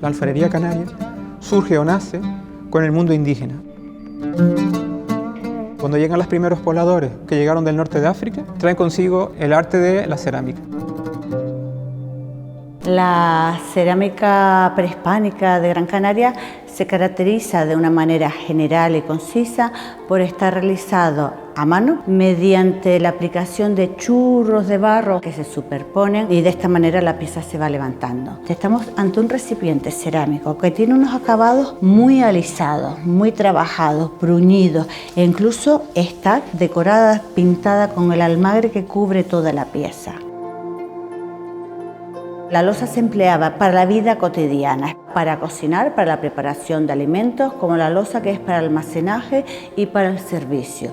La alfarería canaria surge o nace con el mundo indígena. Cuando llegan los primeros pobladores que llegaron del norte de África, traen consigo el arte de la cerámica. La cerámica prehispánica de Gran Canaria se caracteriza de una manera general y concisa por estar realizado a mano mediante la aplicación de churros de barro que se superponen y de esta manera la pieza se va levantando. Estamos ante un recipiente cerámico que tiene unos acabados muy alisados, muy trabajados, bruñidos e incluso está decorada, pintada con el almagre que cubre toda la pieza. La loza se empleaba para la vida cotidiana, para cocinar, para la preparación de alimentos, como la loza que es para el almacenaje y para el servicio.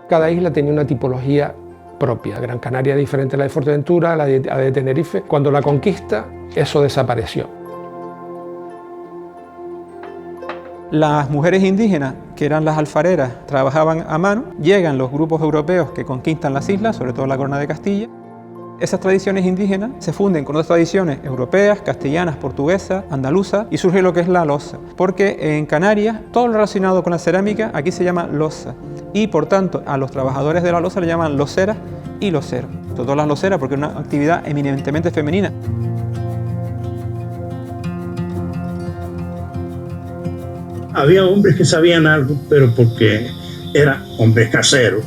Cada isla tenía una tipología propia. Gran Canaria es diferente a la de Fuerteventura, a la de Tenerife. Cuando la conquista, eso desapareció. Las mujeres indígenas, que eran las alfareras, trabajaban a mano. Llegan los grupos europeos que conquistan las islas, sobre todo la Corona de Castilla. Esas tradiciones indígenas se funden con otras tradiciones europeas, castellanas, portuguesas, andaluzas y surge lo que es la loza. Porque en Canarias todo lo relacionado con la cerámica aquí se llama loza y por tanto a los trabajadores de la loza le llaman loceras y loceros. Todas las loceras porque es una actividad eminentemente femenina. Había hombres que sabían algo, pero porque eran hombres caseros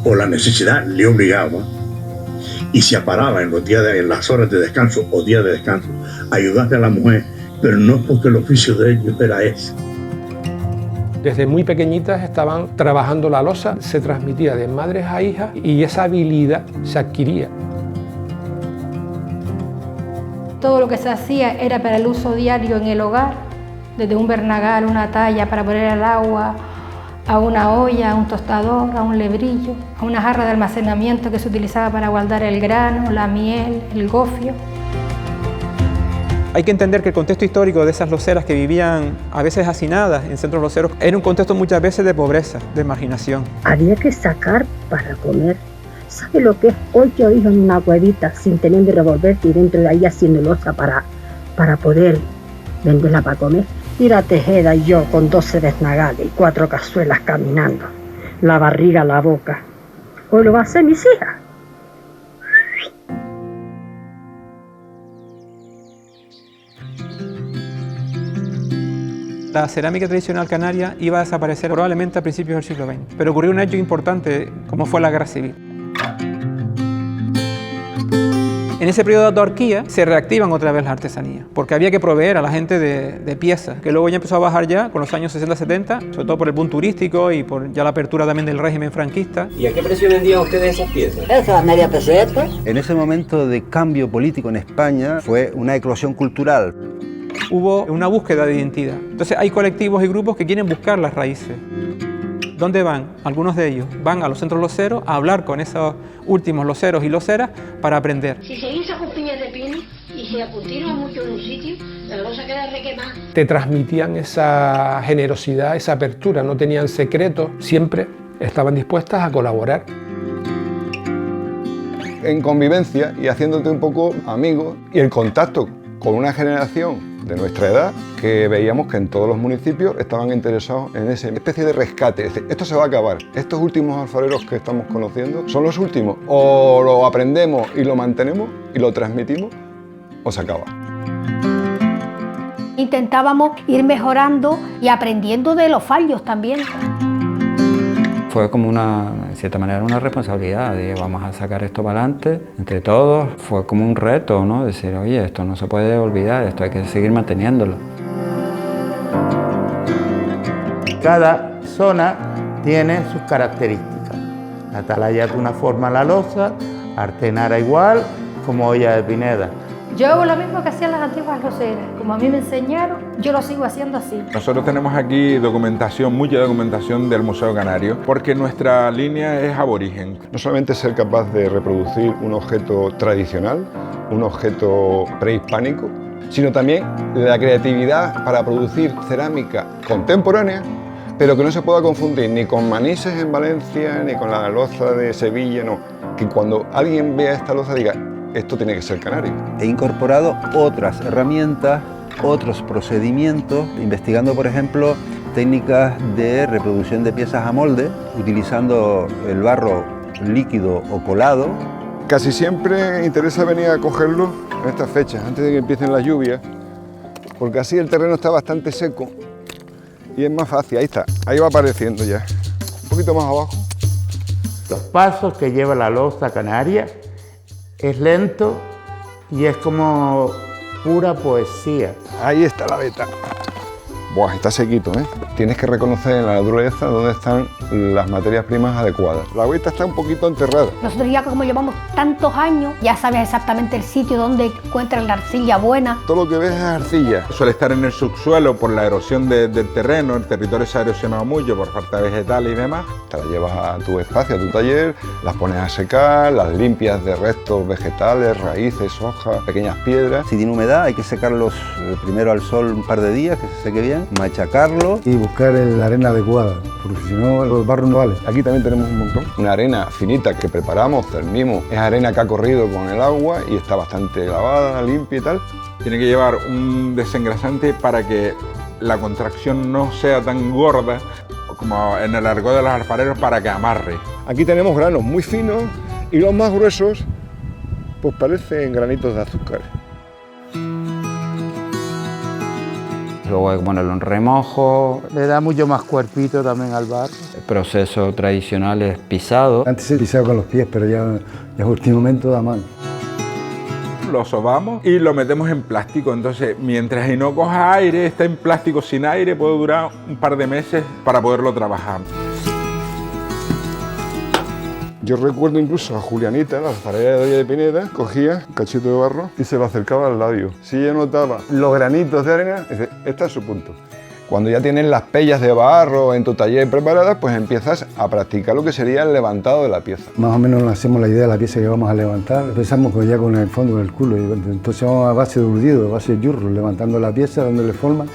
o la necesidad le obligaba. Y se paraba en las horas de descanso o días de descanso a ayudarle a la mujer, pero no porque el oficio de ellos era ese. Desde muy pequeñitas estaban trabajando la loza, se transmitía de madres a hijas y esa habilidad se adquiría. Todo lo que se hacía era para el uso diario en el hogar, desde un bernagal, una talla para poner el agua, a una olla, a un tostador, a un lebrillo, a una jarra de almacenamiento que se utilizaba para guardar el grano, la miel, el gofio. Hay que entender que el contexto histórico de esas loceras que vivían a veces hacinadas en centros loceros era un contexto muchas veces de pobreza, de marginación. Había que sacar para comer. ¿Sabe lo que es 8 hijos en una cuevita sin tener de revolverte y dentro de ahí haciendo loza para poder venderla para comer? Mira Tejeda y yo con 12 desnagales y 4 cazuelas caminando, la barriga a la boca. Hoy lo va a hacer mis hijas. La cerámica tradicional canaria iba a desaparecer probablemente a principios del siglo XX, pero ocurrió un hecho importante como fue la Guerra Civil. En ese periodo de autarquía se reactivan otra vez las artesanías, porque había que proveer a la gente de piezas, que luego ya empezó a bajar ya con los años 60-70, sobre todo por el boom turístico y por ya la apertura también del régimen franquista. ¿Y a qué precio vendían ustedes esas piezas? Esa media peseta. En ese momento de cambio político en España fue una eclosión cultural. Hubo una búsqueda de identidad. Entonces hay colectivos y grupos que quieren buscar las raíces. ¿Dónde van? Algunos de ellos van a los centros loceros a hablar con esos últimos loceros y loceras para aprender. Si se guisa con piñas de pino y se continúa mucho en un sitio, la loza queda requemada. Te transmitían esa generosidad, esa apertura, no tenían secretos, siempre estaban dispuestas a colaborar. En convivencia y haciéndote un poco amigo y el contacto con una generación de nuestra edad que veíamos que en todos los municipios estaban interesados en esa especie de rescate. Es decir, esto se va a acabar. Estos últimos alfareros que estamos conociendo son los últimos. O lo aprendemos y lo mantenemos y lo transmitimos, o se acaba. Intentábamos ir mejorando y aprendiendo de los fallos también. Fue como en cierta manera, una responsabilidad de vamos a sacar esto para adelante entre todos. Fue como un reto, ¿no? Decir, oye, esto no se puede olvidar, esto hay que seguir manteniéndolo. Cada zona tiene sus características. Atalaya de una forma la loza, Artenara igual, como olla de Pineda. Yo hago lo mismo que hacían las antiguas loceras. Como a mí me enseñaron, yo lo sigo haciendo así. Nosotros tenemos aquí documentación, mucha documentación del Museo Canario, porque nuestra línea es aborigen. No solamente ser capaz de reproducir un objeto tradicional, un objeto prehispánico, sino también la creatividad para producir cerámica contemporánea, pero que no se pueda confundir ni con Manises en Valencia, ni con la loza de Sevilla, no. Que cuando alguien vea esta loza diga, esto tiene que ser canario. He incorporado otras herramientas, otros procedimientos, investigando, por ejemplo, técnicas de reproducción de piezas a molde, utilizando el barro líquido o colado. Casi siempre interesa venir a cogerlo en estas fechas, antes de que empiecen las lluvias, porque así el terreno está bastante seco y es más fácil. Ahí está, ahí va apareciendo ya. Un poquito más abajo. Los pasos que lleva la loza canaria es lento y es como pura poesía. Ahí está la veta. Buah, está sequito, ¿eh? Tienes que reconocer en la naturaleza dónde están las materias primas adecuadas. La veta está un poquito enterrada. Nosotros ya como llevamos tantos años, ya sabes exactamente el sitio donde encuentran la arcilla buena. Todo lo que ves es arcilla. Suele estar en el subsuelo por la erosión del terreno, el territorio se ha erosionado mucho por falta de vegetales y demás. Te las llevas a tu espacio, a tu taller, las pones a secar, las limpias de restos vegetales, raíces, hojas, pequeñas piedras. Si tiene humedad hay que secarlos primero al sol un par de días, que se seque bien, machacarlo y buscar la arena adecuada, porque si no el barro no vale. Aquí también tenemos un montón. Una arena finita que preparamos, cernimos. Es arena que ha corrido con el agua y está bastante lavada, limpia y tal. Tiene que llevar un desengrasante para que la contracción no sea tan gorda como en el argot de los alfareros, para que amarre. Aquí tenemos granos muy finos y los más gruesos pues parecen granitos de azúcar. Luego hay que ponerlo en remojo. Le da mucho más cuerpito también al barro. El proceso tradicional es pisado. Antes se pisaba con los pies, pero ya últimamente da mano. Lo sobamos y lo metemos en plástico. Entonces, mientras no coja aire, está en plástico sin aire, puede durar un par de meses para poderlo trabajar. Yo recuerdo incluso a Julianita, la alfarera de Pineda, cogía un cachito de barro y se lo acercaba al labio. Si ella notaba los granitos de arena, dice, este es su punto. Cuando ya tienes las pellas de barro en tu taller preparadas, pues empiezas a practicar lo que sería el levantado de la pieza. Más o menos nos hacemos la idea de la pieza que vamos a levantar. Empezamos ya con el fondo, con el culo. Y entonces vamos a base de urdido, a base de yurro, levantando la pieza, dándole forma.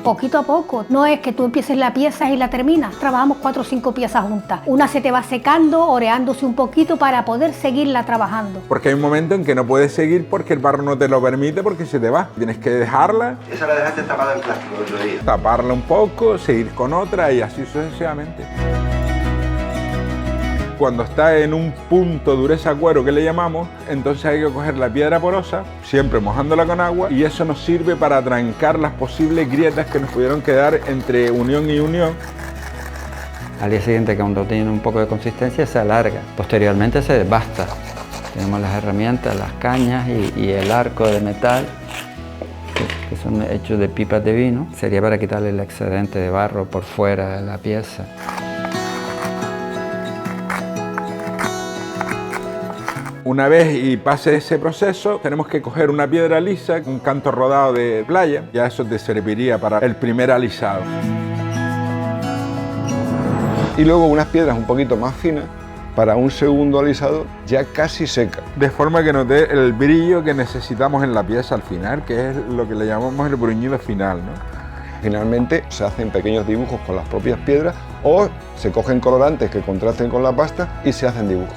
Poquito a poco, no es que tú empieces la pieza y la terminas. Trabajamos 4 o 5 piezas juntas. Una se te va secando, oreándose un poquito para poder seguirla trabajando. Porque hay un momento en que no puedes seguir porque el barro no te lo permite, porque se te va. Tienes que dejarla. Esa la dejaste tapada en plástico el otro día. Taparla un poco, seguir con otra y así sucesivamente. Cuando está en un punto dureza cuero que le llamamos, entonces hay que coger la piedra porosa, siempre mojándola con agua, y eso nos sirve para trancar las posibles grietas que nos pudieron quedar entre unión y unión. Al día siguiente, cuando tiene un poco de consistencia, se alarga. Posteriormente se desbasta. Tenemos las herramientas, las cañas y el arco de metal, que son hechos de pipas de vino. Sería para quitarle el excedente de barro por fuera de la pieza. Una vez y pase ese proceso, tenemos que coger una piedra lisa, un canto rodado de playa, ya eso te serviría para el primer alisado. Y luego unas piedras un poquito más finas para un segundo alisado ya casi seca. De forma que nos dé el brillo que necesitamos en la pieza al final, que es lo que le llamamos el bruñido final, ¿no? Finalmente se hacen pequeños dibujos con las propias piedras o se cogen colorantes que contrasten con la pasta y se hacen dibujos.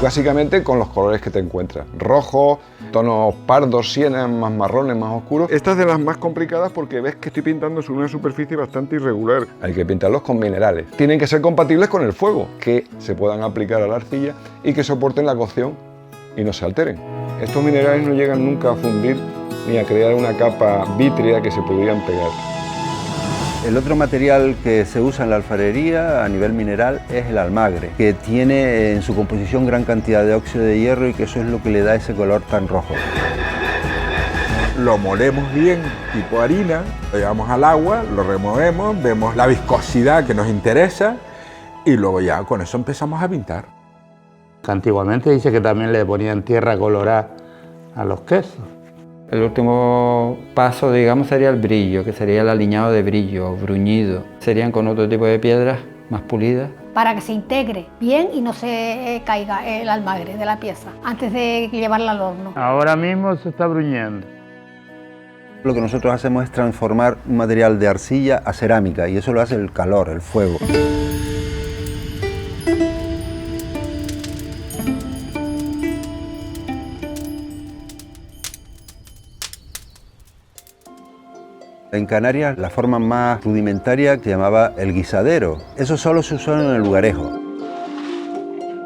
Básicamente con los colores que te encuentras, rojo, tonos pardos, sienas, más marrones, más oscuros. Esta es de las más complicadas porque ves que estoy pintando sobre una superficie bastante irregular. Hay que pintarlos con minerales. Tienen que ser compatibles con el fuego, que se puedan aplicar a la arcilla y que soporten la cocción y no se alteren. Estos minerales no llegan nunca a fundir ni a crear una capa vítrea que se pudieran pegar. El otro material que se usa en la alfarería a nivel mineral es el almagre, que tiene en su composición gran cantidad de óxido de hierro y que eso es lo que le da ese color tan rojo. Lo molemos bien, tipo harina, lo llevamos al agua, lo removemos, vemos la viscosidad que nos interesa y luego ya con eso empezamos a pintar. Antiguamente dice que también le ponían tierra colorada a los quesos. El último paso, digamos, sería el brillo, que sería el aliñado de brillo, bruñido. Serían con otro tipo de piedras más pulidas. Para que se integre bien y no se caiga el almagre de la pieza antes de llevarla al horno. Ahora mismo se está bruñendo. Lo que nosotros hacemos es transformar un material de arcilla a cerámica y eso lo hace el calor, el fuego. En Canarias la forma más rudimentaria se llamaba el guisadero. Eso solo se usó en el lugarejo.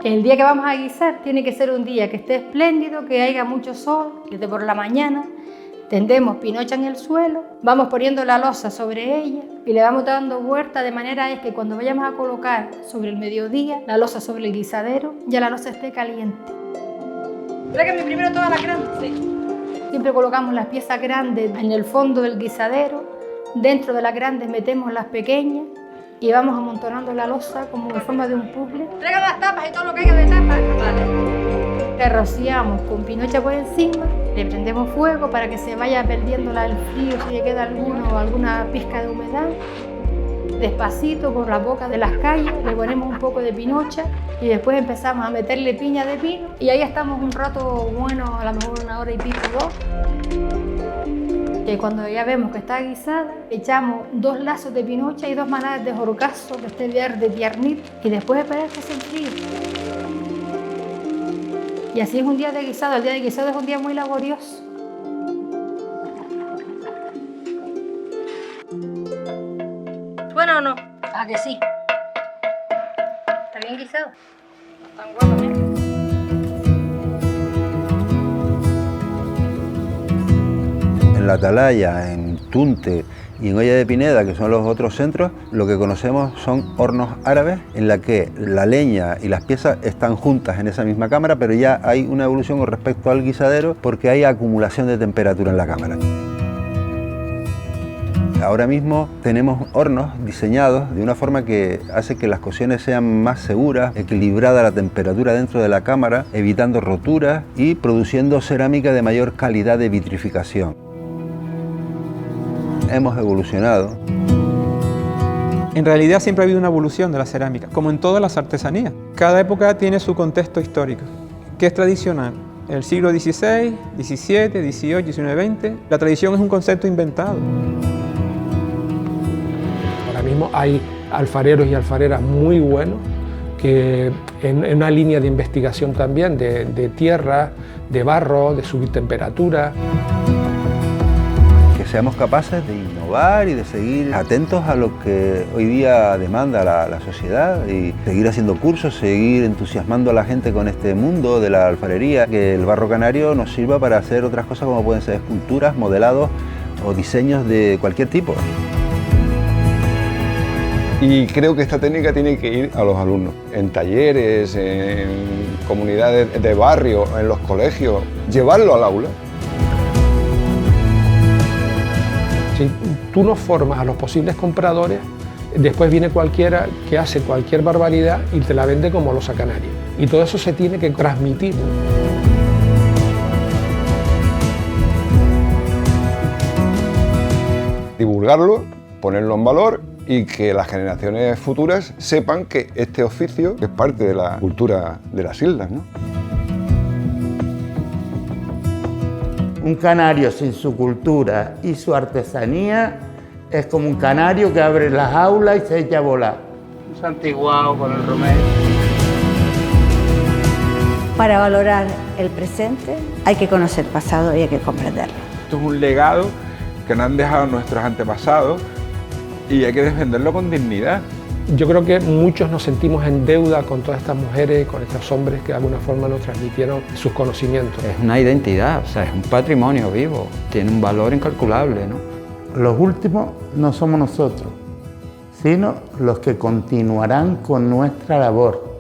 El día que vamos a guisar tiene que ser un día que esté espléndido, que haya mucho sol, que esté por la mañana. Tendemos pinocha en el suelo, vamos poniendo la losa sobre ella y le vamos dando vuelta de manera es que cuando vayamos a colocar sobre el mediodía la losa sobre el guisadero, ya la losa esté caliente. Tráigame primero todas las grandes. Sí. Siempre colocamos las piezas grandes en el fondo del guisadero, dentro de las grandes metemos las pequeñas y vamos amontonando la losa como en forma de un puzzle. Traigan las tapas y todo lo que haya de tapas. Vale. Le rociamos con pinocha por encima, le prendemos fuego para que se vaya perdiendo el frío si le queda alguna pizca de humedad. Despacito por la boca de las calles le ponemos un poco de pinocha y después empezamos a meterle piña de pino y ahí estamos un rato bueno, a lo mejor 1 hora y pico, 2. Y cuando ya vemos que está guisada, echamos 2 lazos de pinocha y 2 manadas de jorcazo que esté verde tiernito y después esperar que se enfríe. Y así es un día de guisado. El día de guisado es un día muy laborioso. ¿Suena o no? Ah, que sí. ¿Está bien guisado? Tan guapo, mira. En La Atalaya, en Tunte y en Hoya de Pineda, que son los otros centros, lo que conocemos son hornos árabes en la que la leña y las piezas están juntas en esa misma cámara, pero ya hay una evolución con respecto al guisadero porque hay acumulación de temperatura en la cámara. Ahora mismo tenemos hornos diseñados de una forma que hace que las cocciones sean más seguras, equilibrada la temperatura dentro de la cámara, evitando roturas y produciendo cerámica de mayor calidad de vitrificación. Hemos evolucionado. En realidad siempre ha habido una evolución de la cerámica, como en todas las artesanías. Cada época tiene su contexto histórico. ¿Qué es tradicional? El siglo XVI, XVII, XVIII, XIX, XX. La tradición es un concepto inventado. Ahora mismo hay alfareros y alfareras muy buenos que en una línea de investigación también de tierra, de barro, de subir temperatura. Que seamos capaces de innovar y de seguir atentos a lo que hoy día demanda la sociedad y seguir haciendo cursos, seguir entusiasmando a la gente con este mundo de la alfarería, que el barro canario nos sirva para hacer otras cosas como pueden ser esculturas, modelados o diseños de cualquier tipo. Y creo que esta técnica tiene que ir a los alumnos, en talleres, en comunidades de barrio, en los colegios, llevarlo al aula. Si tú no formas a los posibles compradores, después viene cualquiera que hace cualquier barbaridad y te la vende como losa canaria. Y todo eso se tiene que transmitir. Divulgarlo, ponerlo en valor y que las generaciones futuras sepan que este oficio es parte de la cultura de las islas, ¿no? Un canario sin su cultura y su artesanía es como un canario que abre las aulas y se echa a volar. Un santiguao con el romero. Para valorar el presente hay que conocer el pasado y hay que comprenderlo. Esto es un legado que nos han dejado nuestros antepasados y hay que defenderlo con dignidad. Yo creo que muchos nos sentimos en deuda con todas estas mujeres, con estos hombres que de alguna forma nos transmitieron sus conocimientos. Es una identidad, o sea, es un patrimonio vivo, tiene un valor incalculable, ¿no? Los últimos no somos nosotros, sino los que continuarán con nuestra labor.